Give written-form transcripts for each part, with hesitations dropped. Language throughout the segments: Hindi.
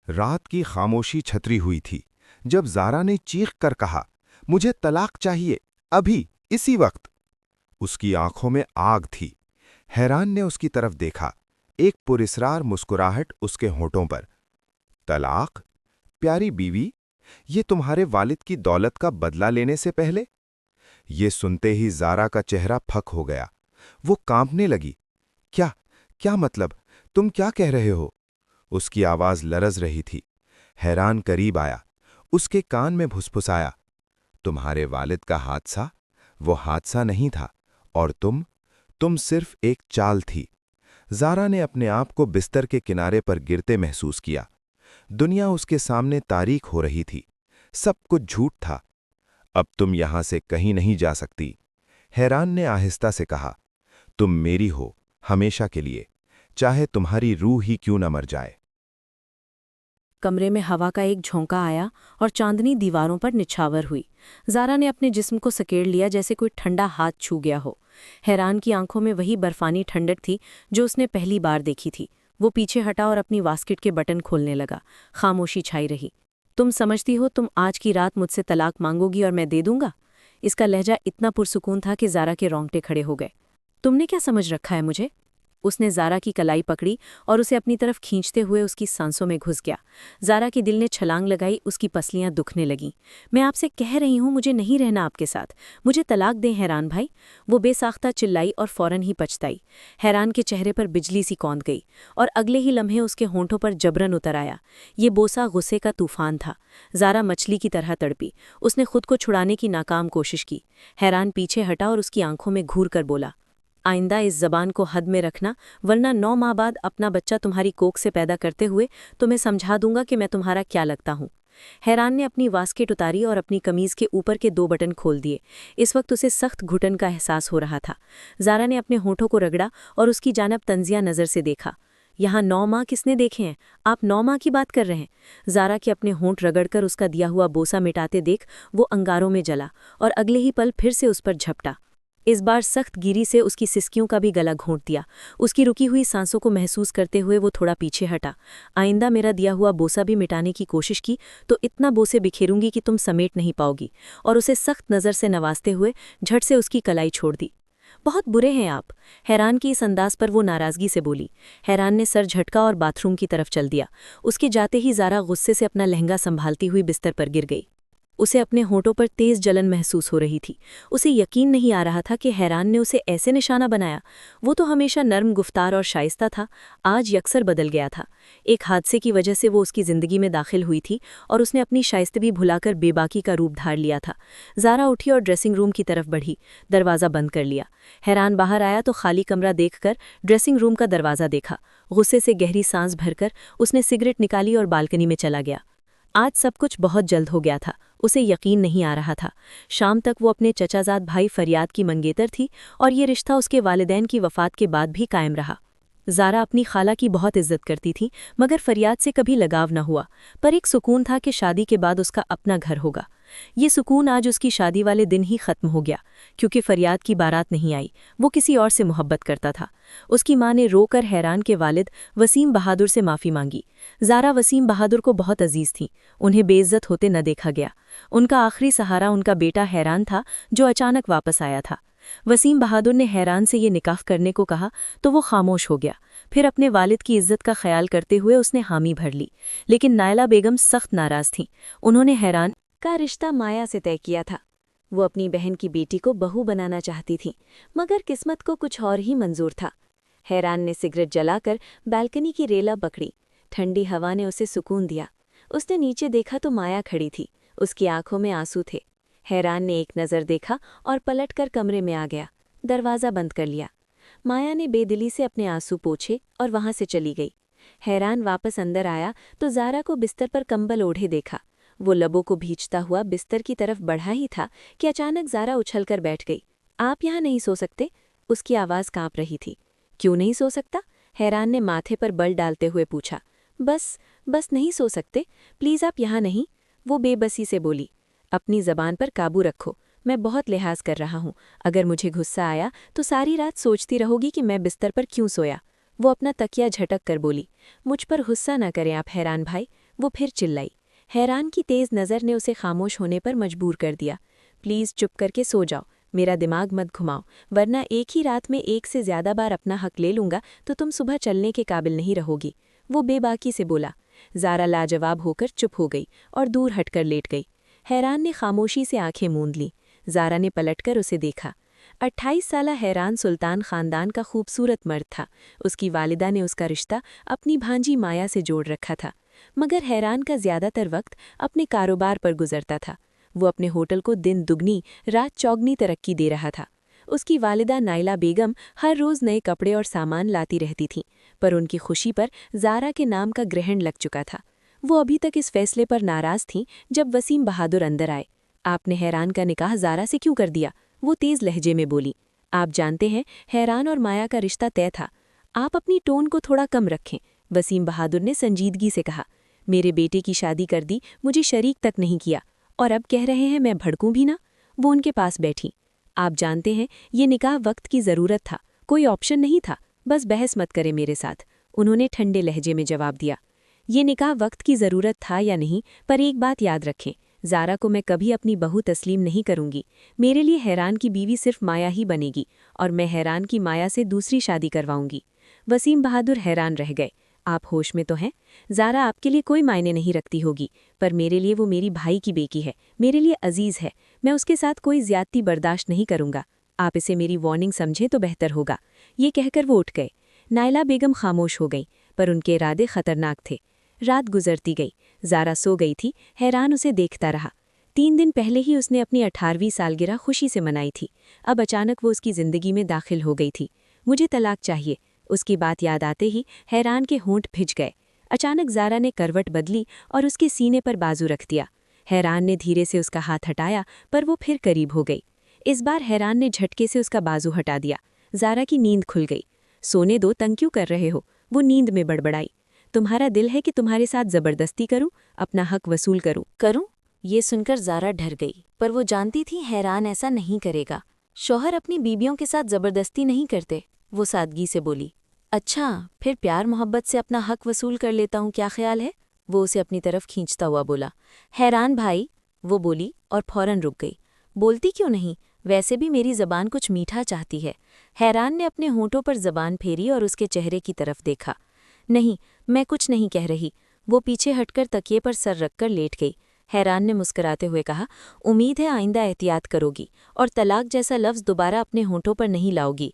रात की खामोशी छतरी हुई थी जब ज़ारा ने चीख कर कहा, मुझे तलाक चाहिए, अभी, इसी वक्त। उसकी आंखों में आग थी। हैरान ने उसकी तरफ देखा, एक पुरस्रार मुस्कुराहट उसके होंठों पर। तलाक? प्यारी बीवी, ये तुम्हारे वालिद की दौलत का बदला लेने से पहले? ये सुनते ही ज़ारा का चेहरा फक हो गया। वो कांपने लगी। क्या क्या मतलब? तुम क्या कह रहे हो? उसकी आवाज लरज रही थी। हैरान करीब आया, उसके कान में फुसफुसाया, तुम्हारे वालिद का हादसा वो हादसा नहीं था, और तुम सिर्फ एक चाल थी। ज़ारा ने अपने आप को बिस्तर के किनारे पर गिरते महसूस किया। दुनिया उसके सामने तारीख हो रही थी। सब कुछ झूठ था। अब तुम यहां से कहीं नहीं जा सकती। हैरान ने आहिस्ता से कहा, तुम मेरी हो, हमेशा के लिए, चाहे तुम्हारी रूह ही क्यों न मर जाए। कमरे में हवा का एक झोंका आया और चांदनी दीवारों पर निछावर हुई। ज़ारा ने अपने जिस्म को सकेड़ लिया जैसे कोई ठंडा हाथ छू गया हो। हैरान की आंखों में वही बर्फानी ठंडक थी जो उसने पहली बार देखी थी। वो पीछे हटा और अपनी वास्केट के बटन खोलने लगा। खामोशी छाई रही। तुम समझती हो तुम आज की रात मुझसे तलाक मांगोगी और मैं दे दूंगा? इसका लहजा इतना पुरसुकून था कि ज़ारा के रोंगटे खड़े हो गए। तुमने क्या समझ रखा है मुझे? उसने ज़ारा की कलाई पकड़ी और उसे अपनी तरफ खींचते हुए उसकी सांसों में घुस गया। ज़ारा के दिल ने छलांग लगाई, उसकी पसलियां दुखने लगीं। मैं आपसे कह रही हूँ, मुझे नहीं रहना आपके साथ। मुझे तलाक दें हैरान भाई। वो बेसाख्ता चिल्लाई और फौरन ही पछताई। हैरान के चेहरे पर बिजली सी कौंध गई और अगले ही लम्हे उसके होंठों पर जबरन उतर आया। ये बोसा गुस्से का तूफान था। ज़ारा मछली की तरह तड़पी। उसने खुद को छुड़ाने की नाकाम कोशिश की। हैरान पीछे हटा और उसकी आंखों में घूर कर बोला, आइंदा इस ज़बान को हद में रखना, वरना 9 माह बाद अपना बच्चा तुम्हारी कोख से पैदा करते हुए तुम्हें समझा दूंगा कि मैं तुम्हारा क्या लगता हूँ। हैरान ने अपनी वास्केट उतारी और अपनी कमीज़ के ऊपर के 2 बटन खोल दिए। इस वक्त उसे सख्त घुटन का एहसास हो रहा था। ज़ारा ने अपने होठों को रगड़ा और उसकी जानब तंजिया नज़र से देखा। यहाँ 9 माह किसने देखे हैं? आप 9 माह की बात कर रहे हैं? ज़ारा के अपने होंठ रगड़कर उसका दिया हुआ बोसा मिटाते देख वो अंगारों में जला और अगले ही पल फिर से उस पर झपटा। इस बार सख्त गिरी से उसकी सिसकियों का भी गला घोंट दिया। उसकी रुकी हुई सांसों को महसूस करते हुए वो थोड़ा पीछे हटा। आइंदा मेरा दिया हुआ बोसा भी मिटाने की कोशिश की तो इतना बोसे बिखेरूंगी कि तुम समेट नहीं पाओगी। और उसे सख्त नज़र से नवाजते हुए झट से उसकी कलाई छोड़ दी। बहुत बुरे हैं आप। हैरान की इस अंदाज पर वो नाराज़गी से बोली। हैरान ने सर झटका और बाथरूम की तरफ चल दिया। उसके जाते ही ज़ारा गुस्से से अपना लहंगा संभालती हुई बिस्तर पर गिर गई। उसे अपने होठों पर तेज जलन महसूस हो रही थी। उसे यकीन नहीं आ रहा था कि हैरान ने उसे ऐसे निशाना बनाया। वो तो हमेशा नर्म गुफ्तार और शाइस्ता था, आज यकसर बदल गया था। एक हादसे की वजह से वो उसकी ज़िंदगी में दाखिल हुई थी और उसने अपनी शाइस्तगी भुलाकर बेबाकी का रूप धार लिया था। ज़ारा उठी और ड्रेसिंग रूम की तरफ बढ़ी। दरवाज़ा बंद कर लिया। हैरान बाहर आया तो खाली कमरा देखकर ड्रेसिंग रूम का दरवाज़ा देखा। गुस्से से गहरी सांस भरकर उसने सिगरेट निकाली और बालकनी में चला गया। आज सब कुछ बहुत जल्द हो गया था। उसे यकीन नहीं आ रहा था। शाम तक वो अपने चचाजाद भाई फरियाद की मंगेतर थी और ये रिश्ता उसके वालिदैन की वफ़ात के बाद भी कायम रहा। ज़ारा अपनी खाला की बहुत इज्जत करती थी, मगर फरियाद से कभी लगाव न हुआ। पर एक सुकून था कि शादी के बाद उसका अपना घर होगा। ये सुकून आज उसकी शादी वाले दिन ही ख़त्म हो गया, क्योंकि फरियाद की बारात नहीं आई। वो किसी और से मोहब्बत करता था। उसकी माँ ने रोकर हैरान के वालिद वसीम बहादुर से माफ़ी मांगी। ज़ारा वसीम बहादुर को बहुत अजीज़ थी। उन्हें बेइज्जत होते न देखा गया। उनका आखिरी सहारा उनका बेटा हैरान था, जो अचानक वापस आया था। वसीम बहादुर ने हैरान से ये निकाह करने को कहा तो वो खामोश हो गया। फिर अपने वालिद की इज्जत का ख्याल करते हुए उसने हामी भर ली। लेकिन नायला बेगम सख्त नाराज़ थीं। उन्होंने हैरान का रिश्ता माया से तय किया था। वो अपनी बहन की बेटी को बहू बनाना चाहती थीं, मगर किस्मत को कुछ और ही मंजूर था। हैरान ने सिगरेट जलाकर बालकनी की रेला पकड़ी। ठंडी हवा ने उसे सुकून दिया। उसने नीचे देखा तो माया खड़ी थी। उसकी आंखों में आंसू थे। हैरान ने एक नज़र देखा और पलटकर कमरे में आ गया। दरवाज़ा बंद कर लिया। माया ने बेदिली से अपने आंसू पोंछे और वहां से चली गई। हैरान वापस अंदर आया तो ज़ारा को बिस्तर पर कंबल ओढ़े देखा। वो लबों को भींचता हुआ बिस्तर की तरफ बढ़ा ही था कि अचानक ज़ारा उछलकर बैठ गई। आप यहाँ नहीं सो सकते? उसकी आवाज़ कांप रही थी। क्यों नहीं सो सकता? हैरान ने माथे पर बल डालते हुए पूछा। बस नहीं सो सकते, प्लीज़ आप यहाँ नहीं। वो बेबसी से बोली। अपनी ज़बान पर काबू रखो, मैं बहुत लिहाज कर रहा हूँ। अगर मुझे गुस्सा आया तो सारी रात सोचती रहोगी कि मैं बिस्तर पर क्यों सोया। वो अपना तकिया झटक कर बोली। मुझ पर गुस्सा न करें आप हैरान भाई, वो फिर चिल्लाई। हैरान की तेज नज़र ने उसे खामोश होने पर मजबूर कर दिया। प्लीज़ चुप करके सो जाओ, मेरा दिमाग मत घुमाओ, वरना एक ही रात में एक से ज़्यादा बार अपना हक ले लूँगा तो तुम सुबह चलने के काबिल नहीं रहोगी। वो बेबाकी से बोला। ज़ारा लाजवाब होकर चुप हो गई और दूर हटकर लेट गई। हैरान ने खामोशी से आंखें मूंद लीं। ज़ारा ने पलटकर उसे देखा। 28 साला हैरान सुल्तान ख़ानदान का खूबसूरत मर्द था। उसकी वालिदा ने उसका रिश्ता अपनी भांजी माया से जोड़ रखा था, मगर हैरान का ज़्यादातर वक्त अपने कारोबार पर गुजरता था। वो अपने होटल को दिन दुगनी रात चौगनी तरक्की दे रहा था। उसकी वालिदा नाइला बेगम हर रोज़ नए कपड़े और सामान लाती रहती थीं, पर उनकी खुशी पर ज़ारा के नाम का ग्रहण लग चुका था। वो अभी तक इस फैसले पर नाराज़ थीं जब वसीम बहादुर अंदर आए। आपने हैरान का निकाह ज़ारा से क्यों कर दिया? वो तेज़ लहजे में बोली। आप जानते हैं, हैरान और माया का रिश्ता तय था। आप अपनी टोन को थोड़ा कम रखें, वसीम बहादुर ने संजीदगी से कहा। मेरे बेटे की शादी कर दी, मुझे शरीक तक नहीं किया, और अब कह रहे हैं मैं भड़कूं भी ना? वो उनके पास बैठी। आप जानते हैं, ये निकाह वक्त की ज़रूरत था, कोई ऑप्शन नहीं था। बस बहस मत करें मेरे साथ, उन्होंने ठंडे लहजे में जवाब दिया। ये निकाह वक्त की ज़रूरत था या नहीं, पर एक बात याद रखें, ज़ारा को मैं कभी अपनी बहू तस्लीम नहीं करूंगी। मेरे लिए हैरान की बीवी सिर्फ माया ही बनेगी, और मैं हैरान की माया से दूसरी शादी करवाऊंगी। वसीम बहादुर हैरान रह गए। आप होश में तो हैं? ज़ारा आपके लिए कोई मायने नहीं रखती होगी, पर मेरे लिए वो मेरी भाई की बेटी है, मेरे लिए अजीज़ है। मैं उसके साथ कोई ज़्यादती बर्दाश्त नहीं करूंगा। आप इसे मेरी वार्निंग समझें तो बेहतर होगा। ये कहकर वो उठ गए। नाइला बेगम खामोश हो गई, पर उनके इरादे खतरनाक थे। रात गुजरती गई। ज़ारा सो गई थी, हैरान उसे देखता रहा। 3 दिन पहले ही उसने अपनी 18वीं सालगिरह खुशी से मनाई थी। अब अचानक वो उसकी ज़िंदगी में दाखिल हो गई थी। मुझे तलाक चाहिए, उसकी बात याद आते ही हैरान के होंठ भिज गए। अचानक ज़ारा ने करवट बदली और उसके सीने पर बाजू रख दिया। हैरान ने धीरे से उसका हाथ हटाया, पर वो फिर करीब हो गई। इस बार हैरान ने झटके से उसका बाजू हटा दिया। ज़ारा की नींद खुल गई। सोने दो, तंग क्यों कर रहे हो? वो नींद में बड़बड़ाई। तुम्हारा दिल है कि तुम्हारे साथ ज़बरदस्ती करूं, अपना हक वसूल करूं? ये सुनकर ज़ारा डर गई, पर वो जानती थी हैरान ऐसा नहीं करेगा। शौहर अपनी बीबियों के साथ ज़बरदस्ती नहीं करते, वो सादगी से बोली। अच्छा, फिर प्यार मोहब्बत से अपना हक वसूल कर लेता हूँ, क्या ख्याल है? वो उसे अपनी तरफ खींचता हुआ बोला। हैरान भाई, वो बोली और फौरन रुक गई। बोलती क्यों नहीं? वैसे भी मेरी ज़बान कुछ मीठा चाहती है। हैरान ने अपने होंठों पर ज़बान फेरी और उसके चेहरे की तरफ देखा। नहीं, मैं कुछ नहीं कह रही। वो पीछे हटकर तकिए पर सर रखकर लेट गई। हैरान ने मुस्कुराते हुए कहा, उम्मीद है आइंदा एहतियात करोगी और तलाक जैसा लफ्ज़ दोबारा अपने होंठों पर नहीं लाओगी।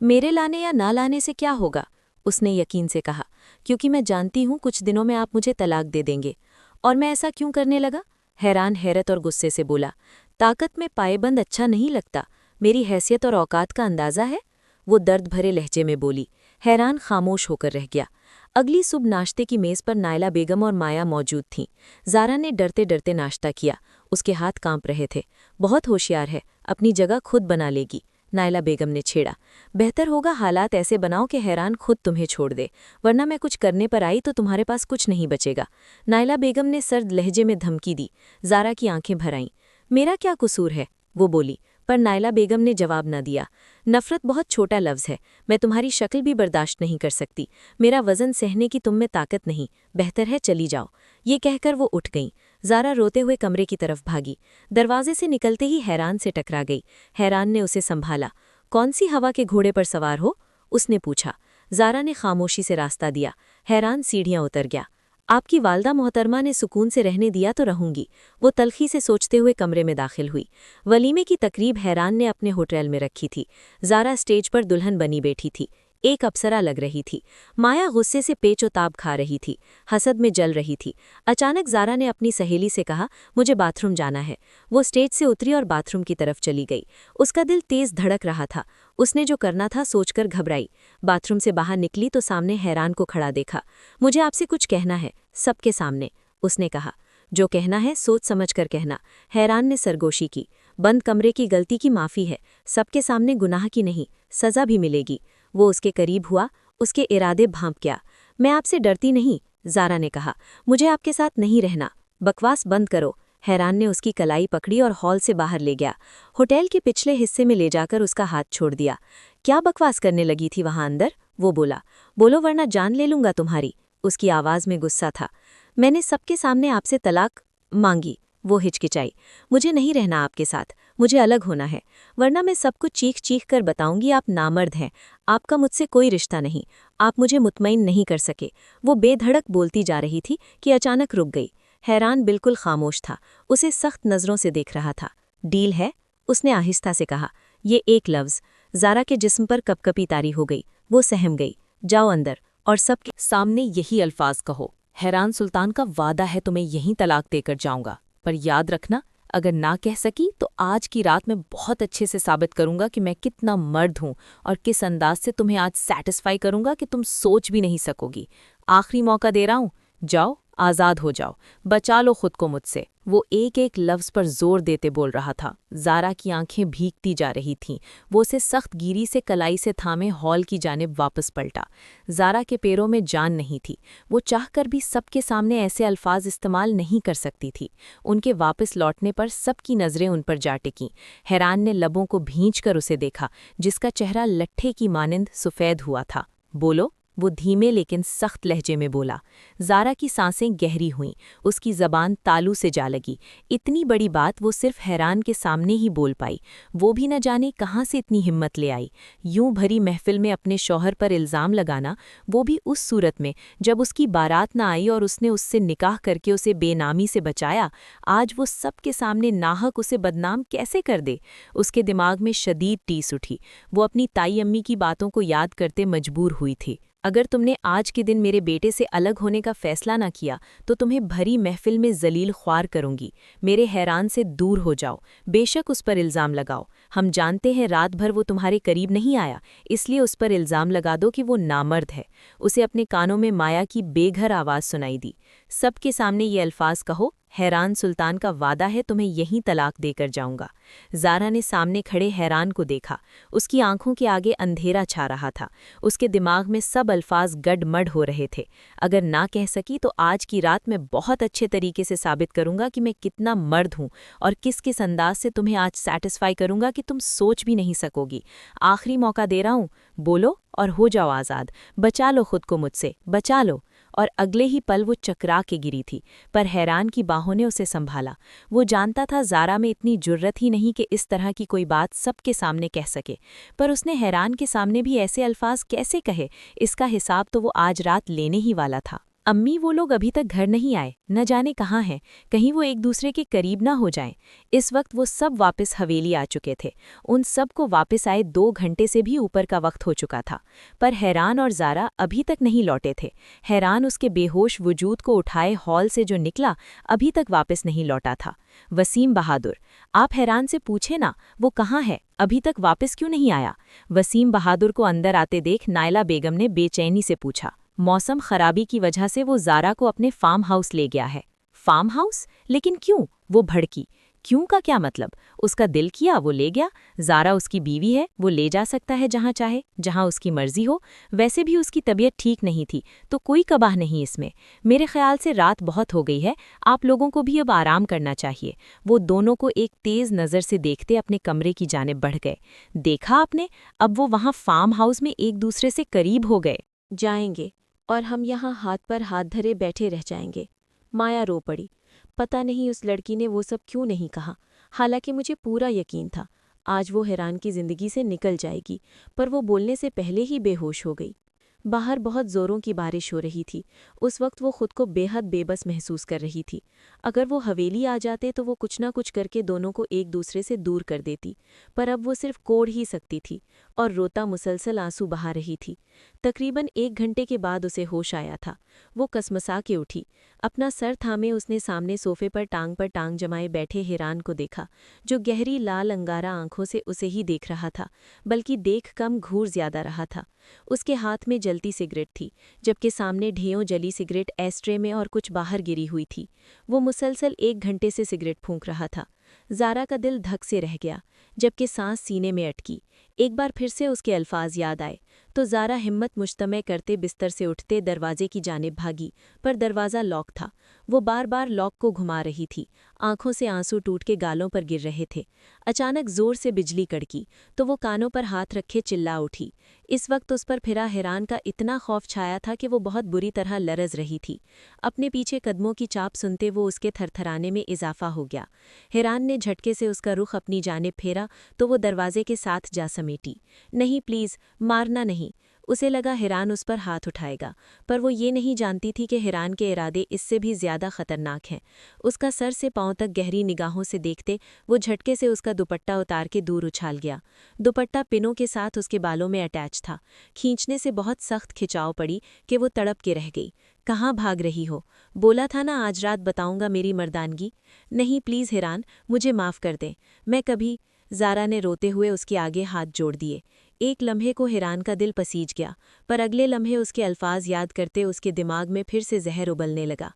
मेरे लाने या ना लाने से क्या होगा? उसने यकीन से कहा, क्योंकि मैं जानती हूँ कुछ दिनों में आप मुझे तलाक दे देंगे। और मैं ऐसा क्यों करने लगा? हैरान हैरत और गुस्से से बोला। ताकत में पायबंद अच्छा नहीं लगता, मेरी हैसियत और औकात का अंदाज़ा है? वो दर्द भरे लहजे में बोली। हैरान खामोश होकर रह गया। अगली सुबह नाश्ते की मेज़ पर नाइला बेगम और माया मौजूद थीं। ज़ारा ने डरते डरते नाश्ता किया। उसके हाथ कांप रहे थे। बहुत होशियार है, अपनी जगह खुद बना लेगी, नाइला बेगम ने छेड़ा। बेहतर होगा हालात ऐसे बनाओ कि हैरान खुद तुम्हें छोड़ दे, वरना मैं कुछ करने पर आई तो तुम्हारे पास कुछ नहीं बचेगा। नाइला बेगम ने सर्द लहजे में धमकी दी। ज़ारा की आंखें भर आईं। मेरा क्या कसूर है? वो बोली, पर नाइला बेगम ने जवाब न दिया। नफ़रत बहुत छोटा लफ्ज़ है, मैं तुम्हारी शक्ल भी बर्दाश्त नहीं कर सकती। मेरा वज़न सहने की तुम में ताकत नहीं, बेहतर है चली जाओ। ये कहकर वो उठ गईं। ज़ारा रोते हुए कमरे की तरफ भागी। दरवाजे से निकलते ही हैरान से टकरा गई। हैरान ने उसे संभाला। कौन सी हवा के घोड़े पर सवार हो? उसने पूछा। ज़ारा ने खामोशी से रास्ता दिया। हैरान सीढ़ियाँ उतर गया। आपकी वालदा मोहतरमा ने सुकून से रहने दिया तो रहूंगी, वो तलखी से सोचते हुए कमरे में दाखिल हुई। वलीमे की तकरीब हैरान ने अपने होटल में रखी थी। ज़ारा स्टेज पर दुल्हन बनी बैठी थी। एक अप्सरा लग रही थी। माया गुस्से से पेचोताब खा रही थी, हसद में जल रही थी। अचानक ज़ारा ने अपनी सहेली से कहा, मुझे बाथरूम जाना है। वो स्टेज से उतरी और बाथरूम की तरफ चली गई। उसका दिल तेज़ धड़क रहा था। उसने जो करना था सोचकर घबराई। बाथरूम से बाहर निकली तो सामने हैरान को खड़ा देखा। मुझे आपसे कुछ कहना है, सबके सामने, उसने कहा। जो कहना है सोच समझ कर कहना। हैरान ने सरगोशी की। बंद कमरे की गलती की माफ़ी है, सबके सामने गुनाह की नहीं, सज़ा भी मिलेगी। वो उसके करीब हुआ, उसके इरादे भांप गया। मैं आपसे डरती नहीं, ज़ारा ने कहा। मुझे आपके साथ नहीं रहना, बकवास बंद करो। हैरान ने उसकी कलाई पकड़ी और हॉल से बाहर ले गया। होटल के पिछले हिस्से में ले जाकर उसका हाथ छोड़ दिया। क्या बकवास करने लगी थी वहाँ अंदर? वो बोला। बोलो वरना जान ले लूँगा तुम्हारी। उसकी आवाज़ में गुस्सा था। मैंने सबके सामने आपसे तलाक मांगी। वो हिचकिचाई। मुझे नहीं रहना आपके साथ, मुझे अलग होना है, वरना मैं सब कुछ चीख चीख कर बताऊंगी आप नामर्द हैं, आपका मुझसे कोई रिश्ता नहीं, आप मुझे मुतमईन नहीं कर सके। वो बेधड़क बोलती जा रही थी कि अचानक रुक गई। हैरान बिल्कुल खामोश था, उसे सख्त नज़रों से देख रहा था। डील है? उसने आहिस्ता से कहा। ये एक लफ्ज़ ज़ारा के जिस्म पर कपकपी तारी हो गई। वो सहम गई। जाओ अंदर और सबके सामने यही अल्फाज कहो, हैरान सुल्तान का वादा है तुम्हें यहीं तलाक देकर जाऊंगा, पर याद रखना अगर ना कह सकी तो आज की रात मैं बहुत अच्छे से साबित करूंगा कि मैं कितना मर्द हूं और किस अंदाज से तुम्हें आज सैटिस्फाई करूंगा कि तुम सोच भी नहीं सकोगी। आखिरी मौका दे रहा हूं, जाओ, आज़ाद हो जाओ, बचा लो खुद को मुझसे। वो एक एक लफ्ज़ पर जोर देते बोल रहा था। ज़ारा की आंखें भीगती जा रही थीं। वो उसे सख्त गिरी से कलाई से थामे हॉल की जानिब वापस पलटा। ज़ारा के पैरों में जान नहीं थी। वो चाहकर भी सबके सामने ऐसे अल्फाज इस्तेमाल नहीं कर सकती थी। उनके वापस लौटने पर सबकी नज़रें उन पर जा टिकीं। हैरान ने लबों को भींचकर उसे देखा, जिसका चेहरा लट्ठे की मानिंद सफ़ेद हुआ था। बोलो, वो धीमे लेकिन सख्त लहजे में बोला। ज़ारा की सांसें गहरी हुईं, उसकी ज़बान तालू से जा लगी। इतनी बड़ी बात वो सिर्फ हैरान के सामने ही बोल पाई। वो भी न जाने कहाँ से इतनी हिम्मत ले आई। यूं भरी महफिल में अपने शौहर पर इल्ज़ाम लगाना, वो भी उस सूरत में जब उसकी बारात न आई और उसने उससे निकाह करके उसे बेनामी से बचाया। आज वो सबके सामने नाहक उसे बदनाम कैसे कर दे? उसके दिमाग में शदीद टीस उठी। वो अपनी ताई अम्मी की बातों को याद करते मजबूर हुई थी। अगर तुमने आज के दिन मेरे बेटे से अलग होने का फैसला ना किया तो तुम्हें भरी महफिल में जलील ख्वार करूंगी। मेरे हैरान से दूर हो जाओ, बेशक उस पर इल्ज़ाम लगाओ। हम जानते हैं रात भर वो तुम्हारे करीब नहीं आया, इसलिए उस पर इल्ज़ाम लगा दो कि वो नामर्द है। उसे अपने कानों में माया की बेघर आवाज़ सुनाई दी। सबके सामने ये अल्फाज कहो, हैरान सुल्तान का वादा है तुम्हें यहीं तलाक देकर जाऊंगा। ज़ारा ने सामने खड़े हैरान को देखा। उसकी आंखों के आगे अंधेरा छा रहा था। उसके दिमाग में सब अल्फाज गडमड हो रहे थे। अगर ना कह सकी तो आज की रात मैं बहुत अच्छे तरीके से साबित करूंगा कि मैं कितना मर्द हूं और किस किस अंदाज से तुम्हें आज सैटिस्फाई करूंगा कि तुम सोच भी नहीं सकोगी। आखिरी मौका दे रहा हूं, बोलो और हो जाओ आज़ाद। बचा लो खुद को मुझसे, बचा लो। और अगले ही पल वो चकरा के गिरी थी, पर हैरान की बाहों ने उसे संभाला। वो जानता था ज़ारा में इतनी जुर्रत ही नहीं कि इस तरह की कोई बात सबके सामने कह सके, पर उसने हैरान के सामने भी ऐसे अल्फाज कैसे कहे, इसका हिसाब तो वो आज रात लेने ही वाला था। अम्मी, वो लोग अभी तक घर नहीं आए, न जाने कहाँ हैं, कहीं वो एक दूसरे के करीब ना हो जाएं। इस वक्त वो सब वापस हवेली आ चुके थे। उन सब को वापस आए 2 घंटे से भी ऊपर का वक्त हो चुका था, पर हैरान और ज़ारा अभी तक नहीं लौटे थे। हैरान उसके बेहोश वजूद को उठाए हॉल से जो निकला, अभी तक वापस नहीं लौटा था। वसीम बहादुर, आप हैरान से पूछे ना, वो कहाँ है, अभी तक वापस क्यों नहीं आया? वसीम बहादुर को अंदर आते देख नायला बेगम ने बेचैनी से पूछा। मौसम खराबी की वजह से वो ज़ारा को अपने फार्म हाउस ले गया है। Farm house? लेकिन क्यों? वो भड़की। क्यों का क्या मतलब? उसका दिल किया वो ले गया। ज़ारा उसकी बीवी है, वो ले जा सकता है जहाँ चाहे, जहाँ उसकी मर्जी हो। वैसे भी उसकी तबीयत ठीक नहीं थी, तो कोई कबाह नहीं इसमें। मेरे ख्याल से रात बहुत हो गई है, आप लोगों को भी अब आराम करना चाहिए। वो दोनों को एक तेज़ नज़र से देखते अपने कमरे की जानिब बढ़ गए। देखा आपने, अब वो वहाँ फार्म हाउस में एक दूसरे से करीब हो गए। जाएंगे और हम यहाँ हाथ पर हाथ धरे बैठे रह जाएंगे। माया रो पड़ी। पता नहीं उस लड़की ने वो सब क्यों नहीं कहा। हालांकि मुझे पूरा यकीन था आज वो हैरान की जिंदगी से निकल जाएगी, पर वो बोलने से पहले ही बेहोश हो गई। बाहर बहुत जोरों की बारिश हो रही थी। उस वक्त वो खुद को बेहद बेबस महसूस कर रही थी। अगर वो हवेली आ जाते तो वो कुछ ना कुछ करके दोनों को एक दूसरे से दूर कर देती, पर अब वो सिर्फ कोड़ ही सकती थी और रोता मुसलसल आंसू बहा रही थी। तकरीबन 1 घंटे के बाद उसे होश आया था। वो कसमसा के उठी। अपना सर थामे उसने सामने सोफे पर टांग जमाए बैठे हैरान को देखा, जो गहरी लाल अंगारा आंखों से उसे ही देख रहा था, बल्कि देख कम घूर ज्यादा रहा था। उसके हाथ में जलती सिगरेट थी, जबकि सामने ढेयों जली सिगरेट एस्ट्रे में और कुछ बाहर गिरी हुई थी। वो मुसलसल 1 घंटे से सिगरेट फूंक रहा था। ज़ारा का दिल धक से रह गया, जबकि सांस सीने में अटकी। एक बार फिर से उसके अल्फाज याद आए, तो ज़ारा हिम्मत मुश्तमय करते बिस्तर से उठते दरवाजे की जानिब भागी, पर दरवाज़ा लॉक था। वो बार बार लॉक को घुमा रही थी। आंखों से आंसू टूट के गालों पर गिर रहे थे। अचानक जोर से बिजली कड़की तो वो कानों पर हाथ रखे चिल्ला उठी। इस वक्त उस पर फिरा हैरान का इतना खौफ छाया था कि वो बहुत बुरी तरह लरज रही थी। अपने पीछे कदमों की चाप सुनते वो उसके थरथराने में इजाफा हो गया। हैरान ने झटके से उसका रुख अपनी जानिब फेरा तो वो दरवाजे के साथ जा समेटी। नहीं प्लीज़, मारना नहीं। उसे लगा हैरान उस पर हाथ उठाएगा, पर वो ये नहीं जानती थी कि हैरान के इरादे इससे भी ज्यादा खतरनाक हैं। उसका सर से पांव तक गहरी निगाहों से देखते वो झटके से उसका दुपट्टा उतार के दूर उछाल गया। दुपट्टा पिनों के साथ उसके बालों में अटैच था। खींचने से बहुत सख्त खिंचाव पड़ी कि वो तड़प के रह गई। कहाँ भाग रही हो? बोला था ना आज रात बताऊंगा मेरी मर्दानगी। नहीं प्लीज़ हैरान, मुझे माफ़ कर दें। मैं कभी। ज़ारा ने रोते हुए उसके आगे हाथ जोड़ दिए। एक लम्हे को हैरान का दिल पसीज गया, पर अगले लम्हे उसके अल्फाज याद करते उसके दिमाग में फिर से जहर उबलने लगा।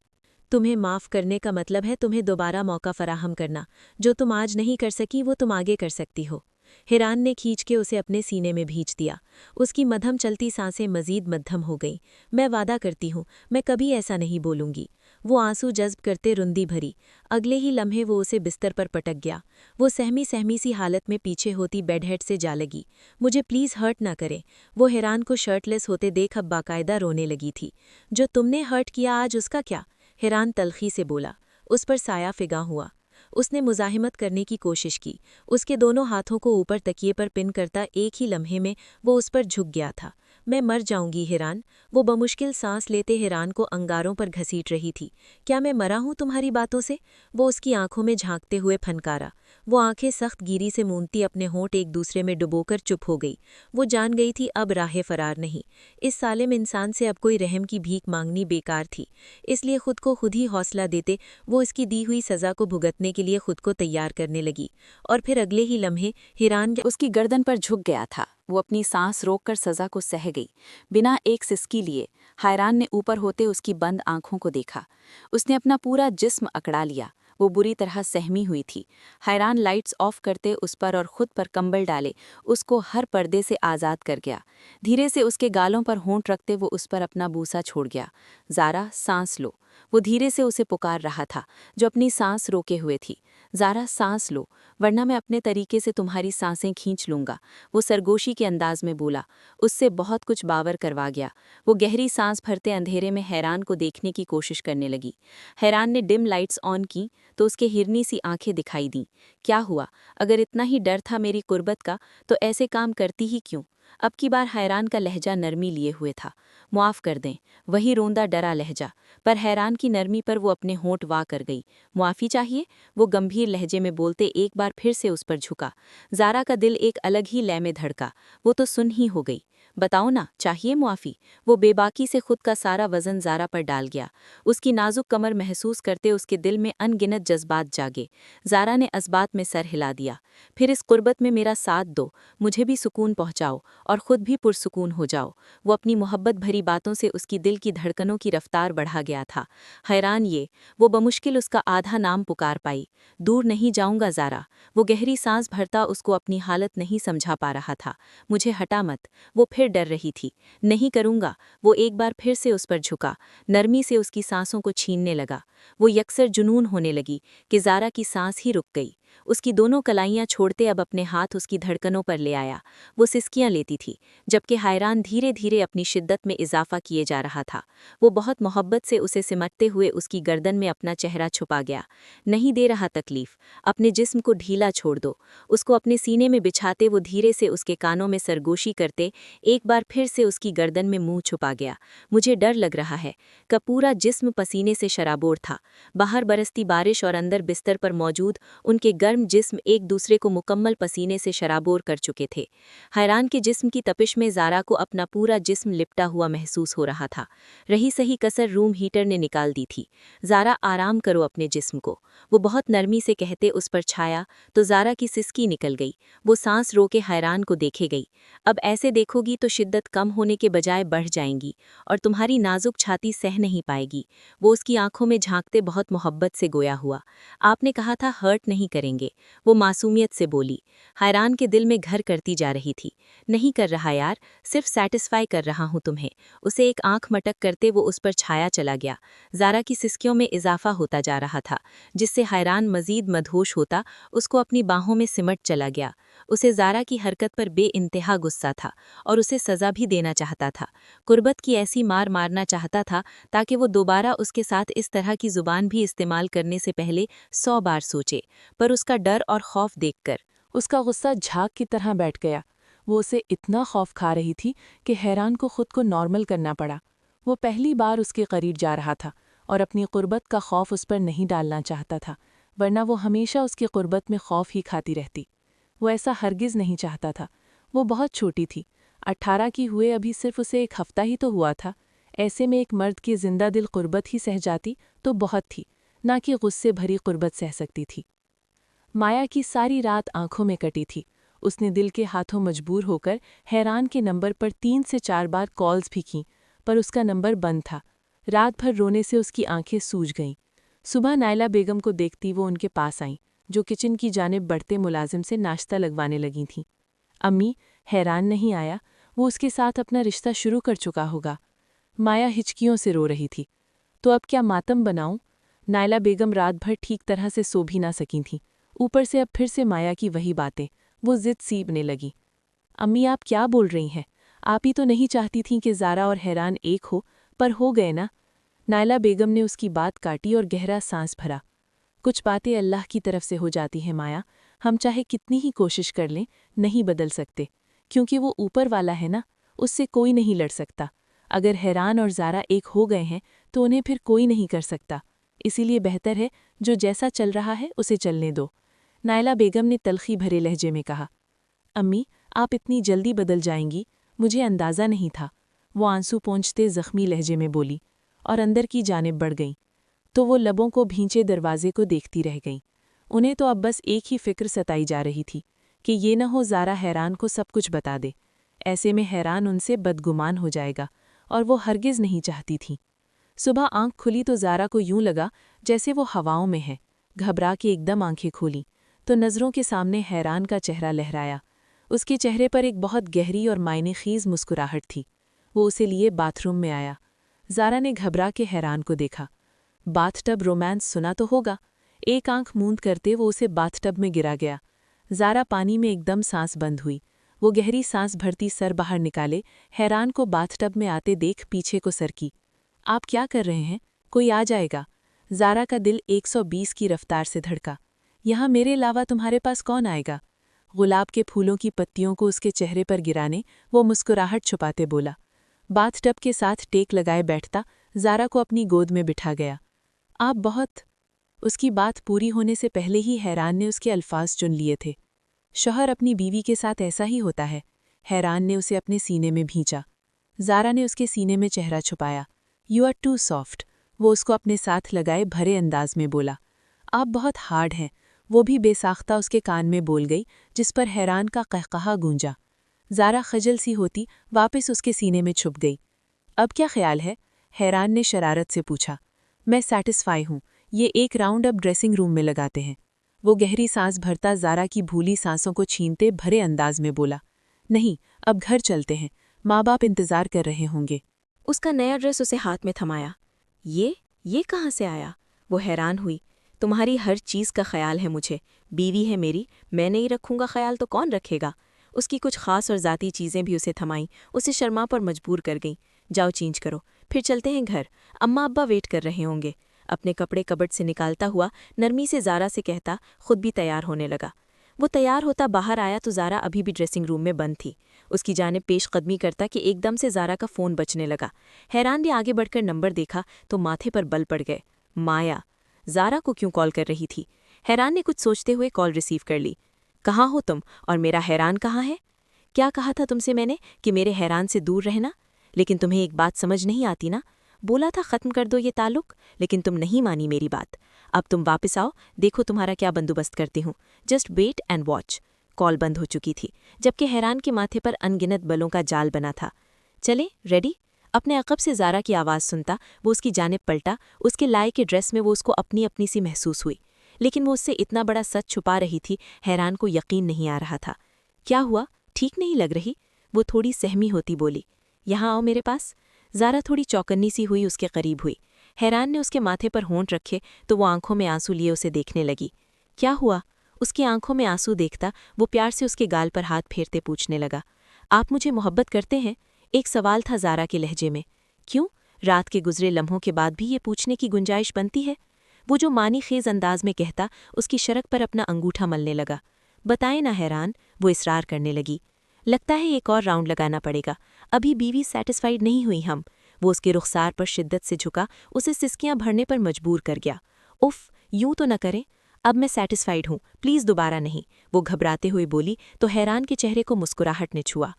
तुम्हें माफ़ करने का मतलब है तुम्हें दोबारा मौका फराहम करना। जो तुम आज नहीं कर सकी वो तुम आगे कर सकती हो। हैरान ने खींच के उसे अपने सीने में भींच दिया। उसकी मध्यम चलती सांसें मजीद मध्यम हो गईं। मैं वादा करती हूँ, मैं कभी ऐसा नहीं बोलूंगी। वो आंसू जज्ब करते रुंदी भरी। अगले ही लम्हे वो उसे बिस्तर पर पटक गया। वो सहमी सहमी सी हालत में पीछे होती बेडहेड से जा लगी। मुझे प्लीज़ हर्ट ना करें। वो हैरान को शर्टलेस होते देख अब बाकायदा रोने लगी थी। जो तुमने हर्ट किया आज उसका क्या? हैरान तल्खी से बोला। उस पर साया फिगा हुआ। उसने मुज़ाहिमत करने की कोशिश की। उसके दोनों हाथों को ऊपर तकिए पर पिन करता एक ही लम्हे में वो उस पर झुक गया था। मैं मर जाऊंगी हैरान। वो बमुश्किल सांस लेते हैरान को अंगारों पर घसीट रही थी। क्या मैं मरा हूं तुम्हारी बातों से? वो उसकी आंखों में झांकते हुए फनकारा। वो आंखें सख्त गिरी से मूंदती अपने होंठ एक दूसरे में डुबोकर चुप हो गई। वो जान गई थी अब राह फरार नहीं। इस सालिम इंसान से अब कोई रहम की भीख मांगनी बेकार थी। इसलिए खुद को खुद ही हौसला देते वो इसकी दी हुई सज़ा को भुगतने के लिए खुद को तैयार करने लगी। और फिर अगले ही लम्हे हैरान उसकी गर्दन पर झुक गया था। वो अपनी सांस रोककर सजा को सह गई, बिना एक सिसकी लिए। हैरान ने ऊपर होते उसकी बंद आंखों को देखा। उसने अपना पूरा जिस्म अकड़ा लिया। वो बुरी तरह सहमी हुई थी। हैरान लाइट्स ऑफ करते उस पर और खुद पर कंबल डाले उसको हर पर्दे से आज़ाद कर गया। धीरे से उसके गालों पर होंठ रखते वो उस पर अपना बूसा छोड़ गया। ज़ारा, सांस लो। वो धीरे से उसे पुकार रहा था, जो अपनी सांस रोके हुए थी। ज़ारा, सांस लो, वरना मैं अपने तरीके से तुम्हारी सांसें खींच लूंगा। वो सरगोशी के अंदाज में बोला। उससे बहुत कुछ बावर करवा गया। वो गहरी सांस भरते अंधेरे में हैरान को देखने की कोशिश करने लगी। हैरान ने डिम लाइट्स ऑन की तो उसके हिरनी सी आंखें दिखाई दीं। क्या हुआ? अगर इतना ही डर था मेरी कुर्बत का तो ऐसे काम करती ही क्यों? अब की बार हैरान का लहजा नरमी लिए हुए था। मुआफ़ कर दें, वही रोंदा डरा लहजा। पर हैरान की नरमी पर वो अपने होंठ वा कर गई। मुआफ़ी चाहिए? वो गंभीर लहजे में बोलते एक बार फिर से उस पर झुका। ज़ारा का दिल एक अलग ही लय में धड़का। वो तो सुन ही हो गई। बताओ ना, चाहिए मुआफ़ी? वो बेबाकी से खुद का सारा वज़न ज़ारा पर डाल गया। उसकी नाजुक कमर महसूस करते उसके दिल में अनगिनत जज्बात जागे। ज़ारा ने असबात में सर हिला दिया। फिर इस कुर्बत में मेरा साथ दो, मुझे भी सुकून पहुँचाओ और खुद भी पुरसुकून हो जाओ। वो अपनी मोहब्बत भरी बातों से उसकी दिल की धड़कनों की रफ्तार बढ़ा गया था। हैरान ये, वो बमुश्किल उसका आधा नाम पुकार पाई। दूर नहीं जाऊंगा ज़ारा। वो गहरी सांस भरता उसको अपनी हालत नहीं समझा पा रहा था। मुझे हटा मत। वो फिर डर रही थी। नहीं करूंगा। वो एक बार फिर से उस पर झुका, नरमी से उसकी सांसों को छीनने लगा। वो यकसर जुनून होने लगी कि ज़ारा की सांस ही रुक गई। उसकी दोनों कलाइयाँ छोड़ते अब अपने हाथ उसकी धड़कनों पर ले आया। वो सिसकियाँ लेती थी, जबकि हैरान धीरे धीरे अपनी शिद्दत में इजाफा किए जा रहा था। वो बहुत मोहब्बत से उसे सिमटते हुए उसकी गर्दन में अपना चेहरा छुपा गया। नहीं दे रहा तकलीफ, अपने जिस्म को ढीला छोड़ दो। उसको अपने सीने में बिछाते वो धीरे से उसके कानों में सरगोशी करते एक बार फिर से उसकी गर्दन में मुंह छुपा गया। मुझे डर लग रहा है। का पूरा जिस्म पसीने से शराबोर था। बाहर बरसती बारिश और अंदर बिस्तर पर मौजूद उनके गर्म जिस्म एक दूसरे को मुकम्मल पसीने से शराबोर कर चुके थे। हैरान के जिस्म की तपिश में ज़ारा को अपना पूरा जिस्म लिपटा हुआ महसूस हो रहा था। रही सही कसर रूम हीटर ने निकाल दी थी। ज़ारा, आराम करो अपने जिस्म को। वो बहुत नरमी से कहते उस पर छाया तो ज़ारा की सिसकी निकल गई। वो सांस रोके हैरान को देखे गई। अब ऐसे देखोगी तो शिद्दत कम होने के बजाय बढ़ जाएंगी और तुम्हारी नाजुक छाती सह नहीं पाएगी। वो उसकी आंखों में झांकते बहुत मोहब्बत से गोया हुआ। आपने कहा था हर्ट नहीं करेंगे। करेंगे, वो मासूमियत से बोली। हैरान के दिल में घर करती जा रही थी। नहीं कर रहा यार, सिर्फ सैटिस्फाई कर रहा हूँ तुम्हें। उसे एक आंख मटक करते वो उस पर छाया चला गया। ज़ारा की सिसकियों में इजाफा होता जा रहा था, जिससे हैरान मजीद मदहोश होता उसको अपनी बाहों में सिमट चला गया। उसे ज़ारा की हरकत पर बेइंतहा गुस्सा था और उसे सज़ा भी देना चाहता था। कुर्बत की ऐसी मार मारना चाहता था ताकि वो दोबारा उसके साथ इस तरह की ज़ुबान भी इस्तेमाल करने से पहले 100 बार सोचे, पर उसका डर और खौफ देखकर उसका गुस्सा झाग की तरह बैठ गया। वो उसे इतना खौफ खा रही थी कि हैरान को खुद को नॉर्मल करना पड़ा। वो पहली बार उसके करीब जा रहा था और अपनी कुर्बत का खौफ उस पर नहीं डालना चाहता था, वरना वो हमेशा उसकी कुर्बत में खौफ ही खाती रहती। वो ऐसा हरगिज़ नहीं चाहता था। वो बहुत छोटी थी, 18 की हुए अभी सिर्फ उसे एक हफ्ता ही तो हुआ था। ऐसे में एक मर्द की जिंदा दिल कुर्बत ही सह जाती तो बहुत थी, ना कि गुस्से भरी कुर्बत सह सकती थी। माया की सारी रात आंखों में कटी थी। उसने दिल के हाथों मजबूर होकर हैरान के नंबर पर 3 से 4 बार कॉल्स भी कीं, पर उसका नंबर बंद था। रात भर रोने से उसकी आंखें सूज गईं। सुबह नायला बेगम को देखती वो उनके पास आईं, जो किचन की जानिब बढ़ते मुलाजिम से नाश्ता लगवाने लगी थीं। अम्मी, हैरान नहीं आया? वो उसके साथ अपना रिश्ता शुरू कर चुका होगा। माया हिचकियों से रो रही थी। तो अब क्या मातम बनाऊं? नायला बेगम रात भर ठीक तरह से सो भी ना सकी थीं। ऊपर से अब फिर से माया की वही बातें। वो जिद सीबने लगी। अम्मी, आप क्या बोल रही हैं? आप ही तो नहीं चाहती थीं कि ज़ारा और हैरान एक हो, पर हो गए ना। नायला बेगम ने उसकी बात काटी और गहरा सांस भरा। कुछ बातें अल्लाह की तरफ से हो जाती हैं माया। हम चाहे कितनी ही कोशिश कर लें, नहीं बदल सकते, क्योंकि वो ऊपर वाला है ना, उससे कोई नहीं लड़ सकता। अगर हैरान और ज़ारा एक हो गए हैं तो उन्हें फिर कोई नहीं कर सकता। इसीलिए बेहतर है जो जैसा चल रहा है उसे चलने दो। नायला बेगम ने तलखी भरे लहजे में कहा। अम्मी, आप इतनी जल्दी बदल जाएंगी, मुझे अंदाज़ा नहीं था। वो आंसू पोंछते ज़ख्मी लहजे में बोली और अंदर की जानिब बढ़ गईं। तो वो लबों को भींचे दरवाजे को देखती रह गईं। उन्हें तो अब बस एक ही फिक्र सताई जा रही थी कि ये न हो ज़ारा हैरान को सब कुछ बता दे। ऐसे में हैरान उनसे बदगुमान हो जाएगा और वो हरगिज़ नहीं चाहती थी। सुबह आंख खुली तो ज़ारा को यूं लगा जैसे वो हवाओं में है। घबरा के एकदम आंखें खोलीं तो नज़रों के सामने हैरान का चेहरा लहराया। उसके चेहरे पर एक बहुत गहरी और मायनेख़ीज़ मुस्कुराहट थी। वो उसे लिए बाथरूम में आया। ज़ारा ने घबरा के हैरान को देखा। बाथटब रोमांस सुना तो होगा। एक आंख मूंद करते वो उसे बाथटब में गिरा गया। ज़ारा पानी में एकदम सांस बंद हुई। वो गहरी सांस भरती सर बाहर निकाले हैरान को बाथटब में आते देख पीछे को सरकी। आप क्या कर रहे हैं? कोई आ जाएगा। ज़ारा का दिल 120 की रफ्तार से धड़का। यहाँ मेरे अलावा तुम्हारे पास कौन आएगा? गुलाब के फूलों की पत्तियों को उसके चेहरे पर गिराने वो मुस्कुराहट छुपाते बोला। बाथटब के साथ टेक लगाए बैठता ज़ारा को अपनी गोद में बिठा गया। आप बहुत। उसकी बात पूरी होने से पहले ही हैरान ने उसके अल्फाज चुन लिए थे। शौहर अपनी बीवी के साथ ऐसा ही होता है। हैरान ने उसे अपने सीने में भींचा। ज़ारा ने उसके सीने में चेहरा छुपाया। You are too soft. वो उसको अपने साथ लगाए भरे अंदाज में बोला। आप बहुत हार्ड हैं। वो भी बेसाख्ता उसके कान में बोल गई, जिस पर हैरान का कहकहा गूंजा। ज़ारा खजल सी होती वापस उसके सीने में छुप गई। अब क्या ख्याल है? हैरान ने शरारत से पूछा। मैं सैटिस्फाई हूँ। ये एक राउंड अब ड्रेसिंग रूम में लगाते हैं। वो गहरी सांस भरता ज़ारा की भूली सांसों को छीनते भरे अंदाज में बोला। नहीं, अब घर चलते हैं। माँ बाप इंतज़ार कर रहे होंगे। उसका नया ड्रेस उसे हाथ में थमाया। ये कहाँ से आया? वो हैरान हुई। तुम्हारी हर चीज़ का ख्याल है मुझे। बीवी है मेरी, मैं नहीं रखूँगा ख्याल तो कौन रखेगा? उसकी कुछ ख़ास और ज़ाती चीज़ें भी उसे थमाईं, उसे शर्मा पर मजबूर कर गईं। जाओ चेंज करो, फिर चलते हैं घर। अम्मा अब्बा वेट कर रहे होंगे। अपने कपड़े कबर्ड से निकालता हुआ नरमी से ज़ारा से कहता खुद भी तैयार होने लगा। वो तैयार होता बाहर आया तो ज़ारा अभी भी ड्रेसिंग रूम में बंद थी। उसकी जानिब पेशकदमी करता कि एकदम से ज़ारा का फ़ोन बजने लगा। हैरान ने आगे बढ़कर नंबर देखा तो माथे पर बल पड़ गए। माया ज़ारा को क्यों कॉल कर रही थी? हैरान ने कुछ सोचते हुए कॉल रिसीव कर ली। कहाँ हो तुम और मेरा हैरान कहाँ है? क्या कहा था तुमसे मैंने कि मेरे हैरान से दूर रहना? लेकिन तुम्हें एक बात समझ नहीं आती ना? बोला था ख़त्म कर दो ये ताल्लुक, लेकिन तुम नहीं मानी मेरी बात। अब तुम वापस आओ, देखो तुम्हारा क्या बंदोबस्त करती हूँ। Just wait and watch. Call बंद हो चुकी थी, जबकि हैरान के माथे पर अनगिनत बलों का जाल बना था। चले, रेडी? अपने अक़ब से ज़ारा की आवाज़ सुनता वो उसकी जानिब पलटा। उसके लाए के ड्रेस में वो उसको अपनी अपनी सी महसूस हुई, लेकिन वो उससे इतना बड़ा सच छुपा रही थी, हैरान को यकीन नहीं आ रहा था। क्या हुआ, ठीक नहीं लग रही? वो थोड़ी सहमी होती बोली। यहाँ आओ मेरे पास। ज़ारा थोड़ी चौकन्नी सी हुई उसके करीब हुई। हैरान ने उसके माथे पर होंठ रखे तो वो आंखों में आंसू लिए उसे देखने लगी। क्या हुआ? उसकी आंखों में आंसू देखता वो प्यार से उसके गाल पर हाथ फेरते पूछने लगा। आप मुझे मोहब्बत करते हैं? एक सवाल था ज़ारा के लहजे में। क्यों? रात के गुजरे लम्हों के बाद भी ये पूछने की गुंजाइश बनती है? वो जो मानी खेज अंदाज में कहता, उसकी शरक पर अपना अंगूठा मलने लगा। बताएं ना हैरान, वो इसरार करने लगी। लगता है एक और राउंड लगाना पड़ेगा, अभी बीवी सैटिस्फाइड नहीं हुई हम। वो उसके रुखसार पर शिद्दत से झुका, उसे सिसकियां भरने पर मजबूर कर गया। उफ, यूं तो न करें, अब मैं सैटिस्फाइड हूं, प्लीज दोबारा नहीं, वो घबराते हुए बोली तो हैरान के चेहरे को मुस्कुराहट ने छुआ।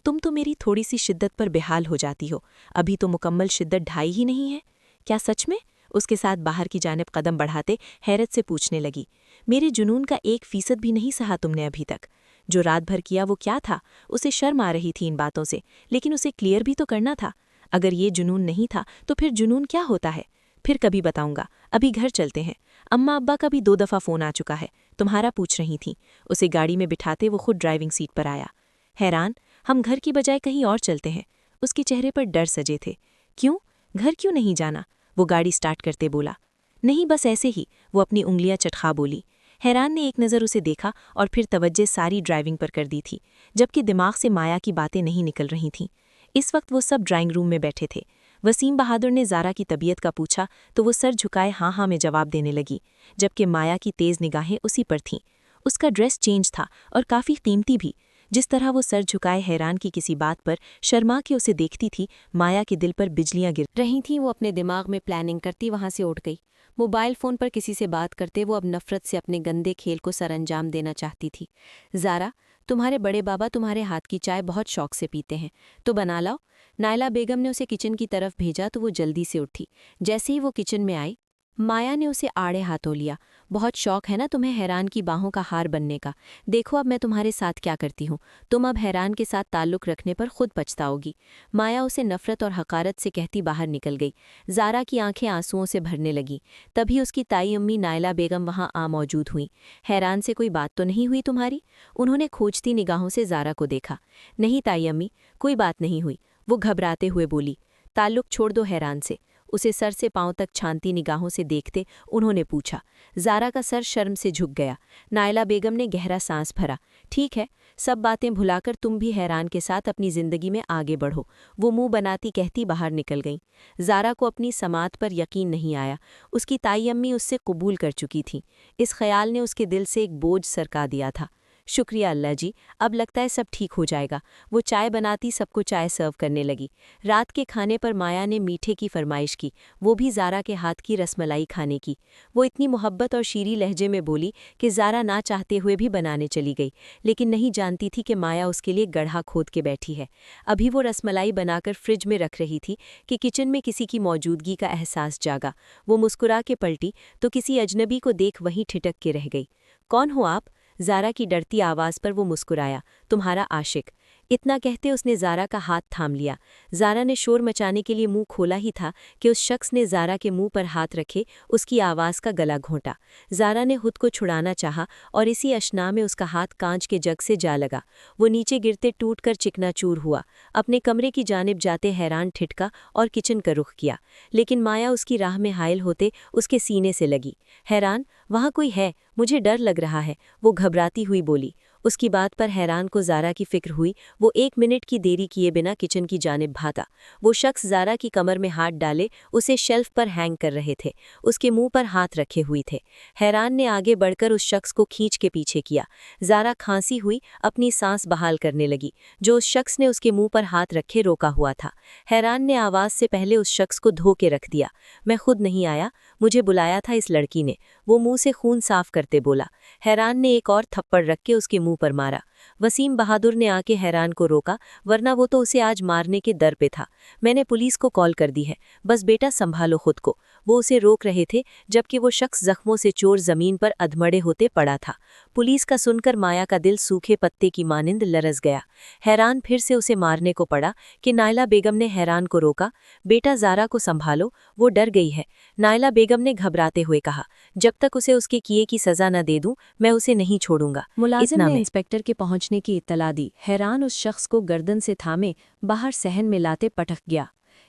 तुम तो मेरी थोड़ी सी शिद्दत पर बेहाल हो जाती हो, अभी तो मुकम्मल शिद्दत ढाई ही नहीं है। क्या सच में? उसके साथ बाहर की जानिब कदम बढ़ाते हैरत से पूछने लगी। मेरे जुनून का 1% भी नहीं सहा तुमने अभी तक। जो रात भर किया वो क्या था? उसे शर्म आ रही थी इन बातों से, लेकिन उसे क्लियर भी तो करना था। अगर ये जुनून नहीं था तो फिर जुनून क्या होता है? फिर कभी बताऊंगा, अभी घर चलते हैं। अम्मा अब्बा का भी 2 दफ़ा फ़ोन आ चुका है, तुम्हारा पूछ रही थी। उसे गाड़ी में बिठाते वो खुद ड्राइविंग सीट पर आया। हैरान, हम घर की बजाय कहीं और चलते हैं। उसके चेहरे पर डर सजे थे। क्यों? घर क्यों नहीं जाना? वो गाड़ी स्टार्ट करते बोला। नहीं, बस ऐसे ही, वो अपनी उंगलियां चटखा बोली। हैरान ने एक नज़र उसे देखा और फिर तवज्जे सारी ड्राइविंग पर कर दी थी, जबकि दिमाग से माया की बातें नहीं निकल रही थीं। इस वक्त वो सब ड्राइंग रूम में बैठे थे। वसीम बहादुर ने ज़ारा की तबीयत का पूछा तो वो सर झुकाए हाँ हाँ में जवाब देने लगी, जबकि माया की तेज़ निगाहें उसी पर थीं। उसका ड्रेस चेंज था और काफ़ी कीमती भी। जिस तरह वो सर झुकाए हैरान की किसी बात पर शर्मा के उसे देखती थी, माया के दिल पर बिजलियां गिर रही थीं। वो अपने दिमाग में प्लानिंग करती वहां से उठ गई। मोबाइल फ़ोन पर किसी से बात करते वो अब नफ़रत से अपने गंदे खेल को सरअंजाम देना चाहती थी। ज़ारा, तुम्हारे बड़े बाबा तुम्हारे हाथ की चाय बहुत शौक से पीते हैं, तो बना लाओ। नायला बेगम ने उसे किचन की तरफ भेजा तो वो जल्दी से उठी। जैसे ही वो किचन में आई, माया ने उसे आड़े हाथों लिया। बहुत शौक है ना तुम्हें हैरान की बाहों का हार बनने का? देखो अब मैं तुम्हारे साथ क्या करती हूँ। तुम अब हैरान के साथ ताल्लुक़ रखने पर खुद पछताओगी। माया उसे नफ़रत और हकारत से कहती बाहर निकल गई। ज़ारा की आंखें आंसुओं से भरने लगीं। तभी उसकी ताई अम्मी नायला बेगम वहाँ आ मौजूद हुईं। हैरान से कोई बात तो नहीं हुई तुम्हारी? उन्होंने खोजती निगाहों से ज़ारा को देखा। नहीं ताई अम्मी, कोई बात नहीं हुई, वो घबराते हुए बोली। ताल्लुक़ छोड़ दो हैरान से। उसे सर से पांव तक छानती निगाहों से देखते उन्होंने पूछा। ज़ारा का सर शर्म से झुक गया। नायला बेगम ने गहरा सांस भरा। ठीक है, सब बातें भुलाकर तुम भी हैरान के साथ अपनी ज़िंदगी में आगे बढ़ो, वो मुंह बनाती कहती बाहर निकल गईं। ज़ारा को अपनी समात पर यकीन नहीं आया। उसकी ताई अम्मी उससे कबूल कर चुकी थीं। इस ख्याल ने उसके दिल से एक बोझ सरका दिया था। शुक्रिया अल्लाह जी, अब लगता है सब ठीक हो जाएगा। वो चाय बनाती सबको चाय सर्व करने लगी। रात के खाने पर माया ने मीठे की फरमाइश की, वो भी ज़ारा के हाथ की रसमलाई खाने की। वो इतनी मोहब्बत और शीरी लहजे में बोली कि ज़ारा ना चाहते हुए भी बनाने चली गई, लेकिन नहीं जानती थी कि माया उसके लिए गड्ढा खोद के बैठी है। अभी वो रसमलाई बनाकर फ्रिज में रख रही थी कि किचन में किसी की मौजूदगी का एहसास जागा। वो मुस्कुरा के पलटी तो किसी अजनबी को देख वहीं ठिठक के रह गई। कौन हो आप? ज़ारा की डरती आवाज़ पर वो मुस्कुराया। तुम्हारा आशिक। इतना कहते उसने ज़ारा का हाथ थाम लिया। ज़ारा ने शोर मचाने के लिए मुंह खोला ही था कि उस शख्स ने ज़ारा के मुंह पर हाथ रखे उसकी आवाज़ का गला घोंटा। ज़ारा ने खुद को छुड़ाना चाहा और इसी अशना में उसका हाथ कांच के जग से जा लगा। वो नीचे गिरते टूटकर चिकनाचूर हुआ। अपने कमरे की जानिब जाते हैरान ठिठका और किचन का रुख किया, लेकिन माया उसकी राह में हायल होते उसके सीने से लगी। हैरान, वहाँ कोई है, मुझे डर लग रहा है, वो घबराती हुई बोली। उसकी बात पर हैरान को ज़ारा की फिक्र हुई। वो 1 मिनट की देरी किए बिना किचन की जानिब भागा। वो शख्स ज़ारा की कमर में हाथ डाले उसे शेल्फ पर हैंग कर रहे थे, उसके मुंह पर हाथ रखे हुए थे। हैरान ने आगे बढ़कर उस शख्स को खींच के पीछे किया। ज़ारा खांसी हुई अपनी सांस बहाल करने लगी, जो उस शख्स ने उसके मुंह पर हाथ रखे रोका हुआ था। हैरान ने आवाज़ से पहले उस शख्स को धो के रख दिया। मैं खुद नहीं आया, मुझे बुलाया था इस लड़की ने, वो मुंह से खून साफ करते बोला। हैरान ने एक और थप्पड़ रख के उसके मुंह पर मारा। वसीम बहादुर ने आके हैरान को रोका, वरना वो तो उसे आज मारने के दर पे था। मैंने पुलिस को कॉल कर दी है, बस बेटा संभालो खुद को। वो उसे रोक रहे थे, जबकि वो शख्स जख्मों से चोर जमीन पर अधमड़े होते पड़ा था। पुलिस का सुनकर माया का दिल सूखे पत्ते की मानिंद लरस गया। हैरान फिर से उसे मारने को पड़ा कि नायला बेगम ने हैरान को रोका। बेटा ज़ारा को संभालो, वो डर गई है। नायला बेगम ने घबराते हुए कहा, जब तक उसे उसके किए की सजा न दे दूं, मैं उसे नहीं छोड़ूंगा। मुलाजिम इतना ने में इंस्पेक्टर के पहुंचने की इत्तला दी। हैरान उस शख्स को गर्दन से थामे बाहर सहन में लाते पटक गया।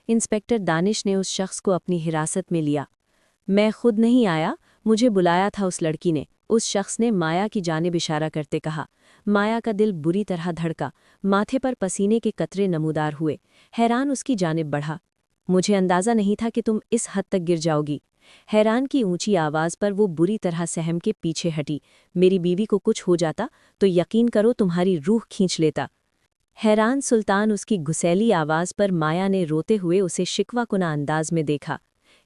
इंस्पेक्टर दानिश ने उस शख्स को अपनी हिरासत में लिया। मैं खुद नहीं आया, मुझे बुलाया था उस लड़की ने, उस शख्स ने माया की जानिब इशारा करते कहा। माया का दिल बुरी तरह धड़का, माथे पर पसीने के कतरे नमूदार हुए। हैरान उसकी जानिब बढ़ा। मुझे अंदाज़ा नहीं था कि तुम इस हद तक गिर जाओगी। हैरान की ऊंची आवाज़ पर वो बुरी तरह सहम के पीछे हटी। मेरी बीवी को कुछ हो जाता तो यकीन करो तुम्हारी रूह खींच लेता। हैरान सुल्तान उसकी गुस्सैली आवाज़ पर माया ने रोते हुए उसे शिकवाकुना अंदाज में देखा।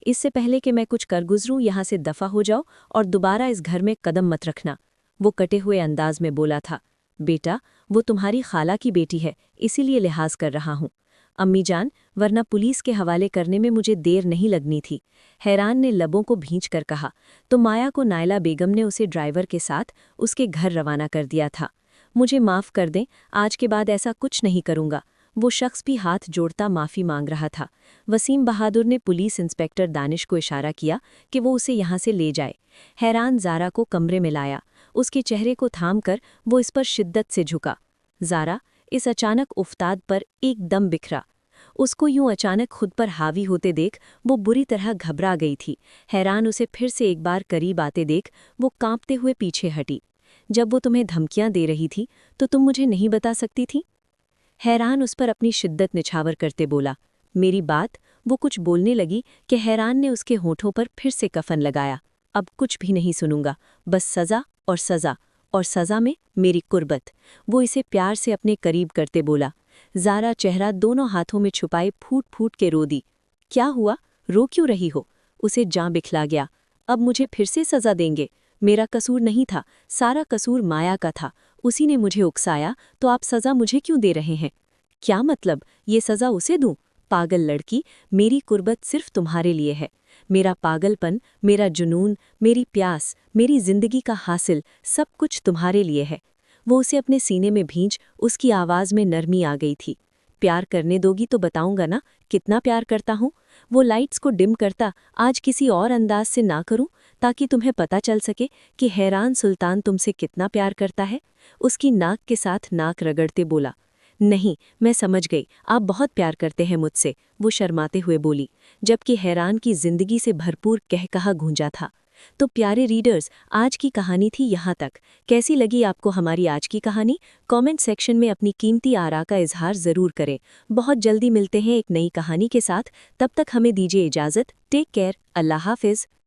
इससे पहले कि मैं कुछ कर गुजरूं, यहाँ से दफ़ा हो जाओ और दोबारा इस घर में कदम मत रखना, वो कटे हुए अंदाज में बोला था। बेटा, वो तुम्हारी खाला की बेटी है, इसीलिए लिहाज कर रहा हूँ। अम्मी जान, वरना पुलिस के हवाले करने में मुझे देर नहीं लगनी थी। हैरान ने लबों को भींच कर कहा। तो माया को नायला बेगम ने उसे ड्राइवर के साथ उसके घर रवाना कर दिया था। मुझे माफ़ कर दें, आज के बाद ऐसा कुछ नहीं करूँगा। वो शख्स भी हाथ जोड़ता माफ़ी मांग रहा था। वसीम बहादुर ने पुलिस इंस्पेक्टर दानिश को इशारा किया कि वो उसे यहाँ से ले जाए। हैरान ज़ारा को कमरे में लाया। उसके चेहरे को थाम कर वो इस पर शिद्दत से झुका। ज़ारा इस अचानक उफ्ताद पर एकदम बिखरा। उसको यूं अचानक खुद पर हावी होते देख वो बुरी तरह घबरा गई थी। हैरान उसे फिर से एक बार करीब आते देख वो कांपते हुए पीछे हटी। जब वो तुम्हें धमकियां दे रही थी तो तुम मुझे नहीं बता सकती थी? हैरान उस पर अपनी शिद्दत निछावर करते बोला। मेरी बात? वो कुछ बोलने लगी कि हैरान ने उसके होठों पर फिर से कफन लगाया। अब कुछ भी नहीं सुनूंगा, बस सज़ा और सज़ा, और सज़ा में मेरी कुर्बत। वो इसे प्यार से अपने करीब करते बोला। ज़ारा चेहरा दोनों हाथों में छुपाए फूट फूट के रो दी। क्या हुआ? रो क्यों रही हो? उसे जां बिखला गया। अब मुझे फिर से सज़ा देंगे? मेरा कसूर नहीं था, सारा कसूर माया का था। उसी ने मुझे उकसाया, तो आप सज़ा मुझे क्यों दे रहे हैं? क्या मतलब, ये सज़ा उसे दूं? पागल लड़की, मेरी कुर्बत सिर्फ तुम्हारे लिए है। मेरा पागलपन, मेरा जुनून, मेरी प्यास, मेरी जिंदगी का हासिल, सब कुछ तुम्हारे लिए है। वो उसे अपने सीने में भींच, उसकी आवाज़ में नरमी आ गई थी। प्यार करने दोगी तो बताऊंगा ना कितना प्यार करता हूँ। वो लाइट्स को डिम करता, आज किसी और अंदाज से ना करूं, ताकि तुम्हें पता चल सके कि हैरान सुल्तान तुमसे कितना प्यार करता है। उसकी नाक के साथ नाक रगड़ते बोला। नहीं, मैं समझ गई, आप बहुत प्यार करते हैं मुझसे, वो शर्माते हुए बोली, जबकि हैरान की जिंदगी से भरपूर कहकहा गूंजा था। तो प्यारे रीडर्स, आज की कहानी थी यहाँ तक। कैसी लगी आपको हमारी आज की कहानी? कमेंट सेक्शन में अपनी कीमती आरा का इजहार ज़रूर करें। बहुत जल्दी मिलते हैं एक नई कहानी के साथ। तब तक हमें दीजिए इजाज़त। Take care. अल्लाह हाफिज़।